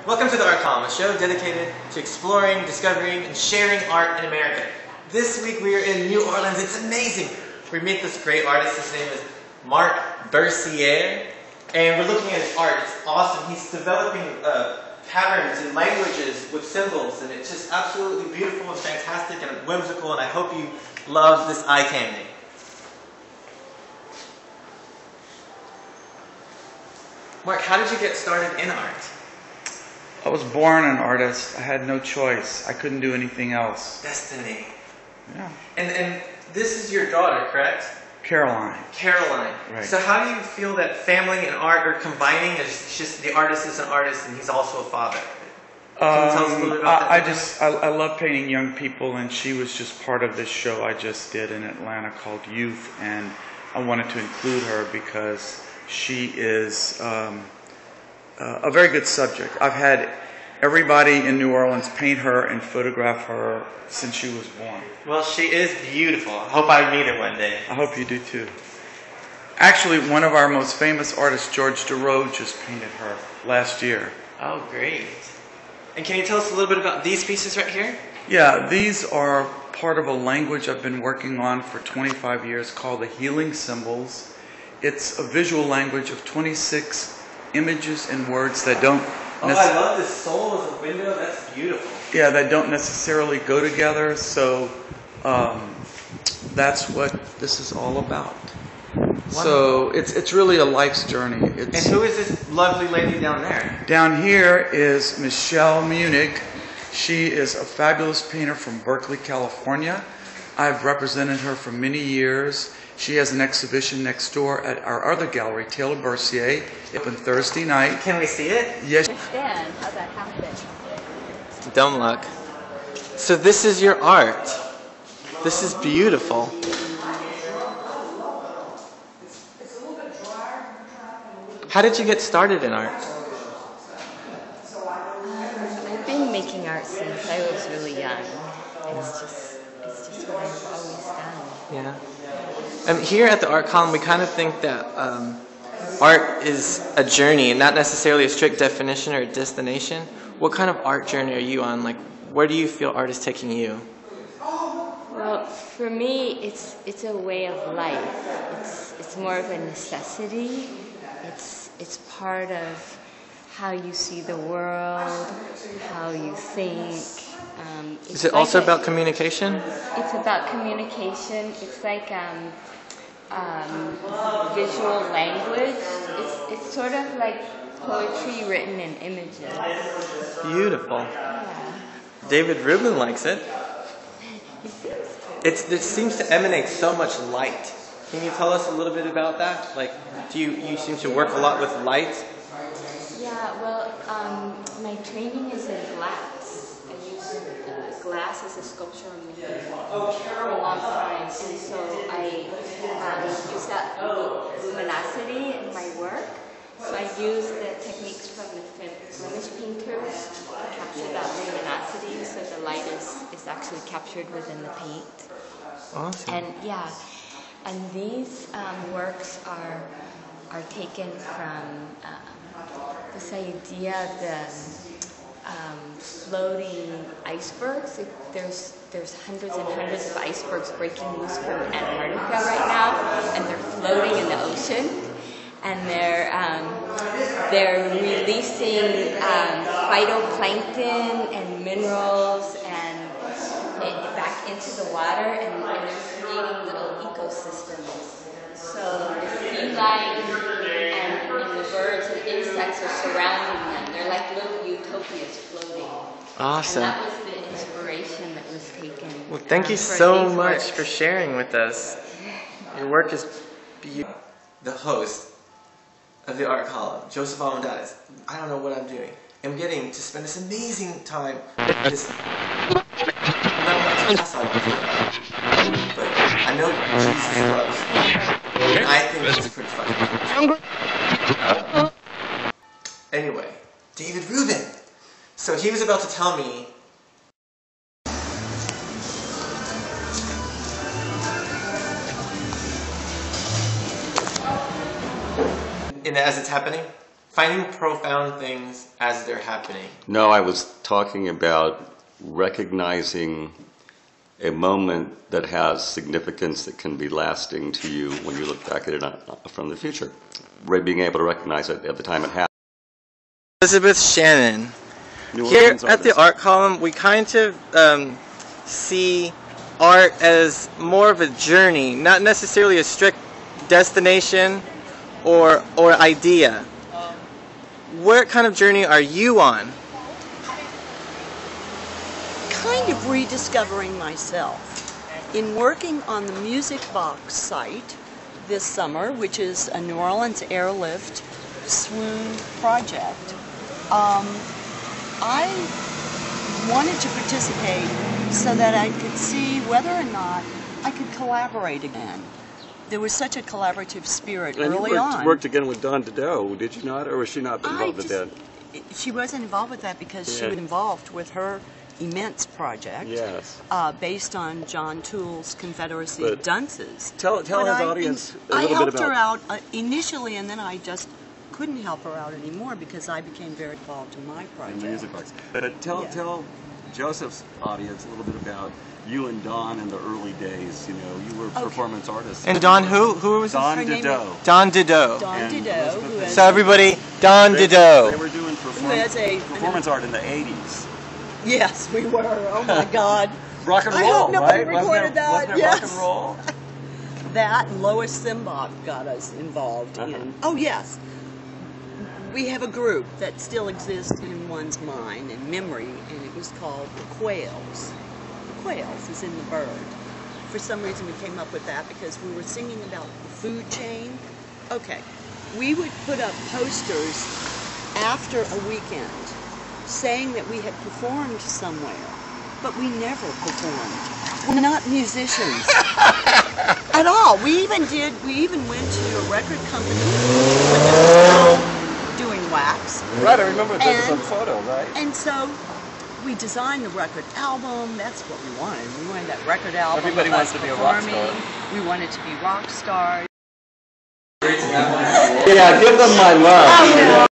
Welcome to the Art Column, a show dedicated to exploring, discovering, and sharing art in America. This week we are in New Orleans. It's amazing. We meet this great artist. His name is Marc Bercier, and we're looking at his art. It's awesome. He's developing patterns and languages with symbols, and it's just absolutely beautiful and fantastic and whimsical, and I hope you love this eye candy. Marc, how did you get started in art? I was born an artist. I had no choice. I couldn't do anything else. Destiny. Yeah. And this is your daughter, correct? Caroline. Caroline. Right. So how do you feel that family and art are combining? It's just the artist is an artist and he's also a father. Can you tell us a little bit about that? I love painting young people, and she was just part of this show I just did in Atlanta called Youth, and I wanted to include her because she is a very good subject. I've had everybody in New Orleans paint her and photograph her since she was born. Well, she is beautiful. I hope I meet her one day. I hope you do too. Actually, one of our most famous artists, George Deroe, just painted her last year. Oh, great. And can you tell us a little bit about these pieces right here? Yeah, these are part of a language I've been working on for 25 years called the Healing Symbols. It's a visual language of 26 images and words that don't... Oh, I love this soul as a window. That's beautiful. Yeah, that don't necessarily go together, so that's what this is all about. Wonderful. So it's really a life's journey. And who is this lovely lady down there? Down here is Michelle Munich. She is a fabulous painter from Berkeley, California. I've represented her for many years. She has an exhibition next door at our other gallery, Taylor Bercier, on Thursday night. Can we see it? Yes. Understand how that happened. Dumb luck. So this is your art. This is beautiful. How did you get started in art? I've been making art since I was really young. It's just what I've always done. Yeah. Here at the Art Column, we kind of think that art is a journey and not necessarily a strict definition or a destination. What kind of art journey are you on? Like, where do you feel art is taking you? Well, for me, it's a way of life. It's more of a necessity. It's part of how you see the world, how you think. Is it also about communication? It's about communication. It's like visual language. It's sort of like poetry written in images. Beautiful. Yeah. David Rubin likes it. He seems It seems to emanate so much light. Can you tell us a little bit about that? Like, do you seem to work a lot with light? Yeah, well, my training is in glass. I use glass as a sculpture medium for a long time, and so I use that luminosity in my work. So I use the techniques from the Flemish painters to capture that luminosity, so the light is actually captured within the paint. Awesome. And yeah, and these works are taken from this idea of the floating icebergs. There's hundreds and hundreds of icebergs breaking loose from Antarctica right now, and they're floating in the ocean, and they're releasing phytoplankton and minerals and back into the water, and they're creating little ecosystems. So the sea life and the birds and insects are surrounding them. They're like little utopias floating. Awesome. And that was the inspiration that was taken. Well, thank you for so these much works. for sharing with us. Your work is beautiful. The host of the Art Column, Joseph Almendares. I don't know what I'm doing. I'm getting to spend this amazing time with this. Not much class on it, but I know Jesus loves, and I think this is pretty fun. Anyway, David Rubin. So he was about to tell me. As it's happening, finding profound things as they're happening. No, I was talking about recognizing a moment that has significance that can be lasting to you when you look back at it from the future. Being able to recognize it at the time it happened. Elizabeth Shannon. Here at the art column, we kind of see art as more of a journey, not necessarily a strict destination or idea. What kind of journey are you on? Kind of rediscovering myself. In working on the Music Box site this summer, which is a New Orleans airlift swoon project, I wanted to participate so that I could see whether or not I could collaborate again. There was such a collaborative spirit early on. You worked again with Dawn Dido, did you not? Or was she not involved with that? She wasn't involved with that because she was involved with her immense project based on John Toole's Confederacy of Dunces. Tell his audience a little bit about... I helped her out initially, and then I just couldn't help her out anymore because I became very involved in my project. In the music box. But tell Joseph's audience a little bit about you and Dawn in the early days. You know, you were performance artists. And Dawn who was Dawn Dido. Dawn Dido. Dawn Dido. So everybody, Dawn Dido. They were doing performance art in the 80s. Yes, we were. Oh my God. Rock and roll, I hope nobody right? recorded that. Wasn't it Yes. rock and roll? That and Lois Simbach got us involved in. Oh yes. We have a group that still exists in one's mind and memory, and it was called the Quails. The Quails is in the bird. For some reason we came up with that because we were singing about the food chain. Okay. We would put up posters after a weekend saying that we had performed somewhere, but we never performed. We're not musicians at all. We even went to a record company when they were still doing wax. Right, I remember there was a photo, right? And so we designed the record album. That's what we wanted. We wanted that record album. Everybody wants to be a rock star. We wanted to be rock stars. Yeah, give them my love.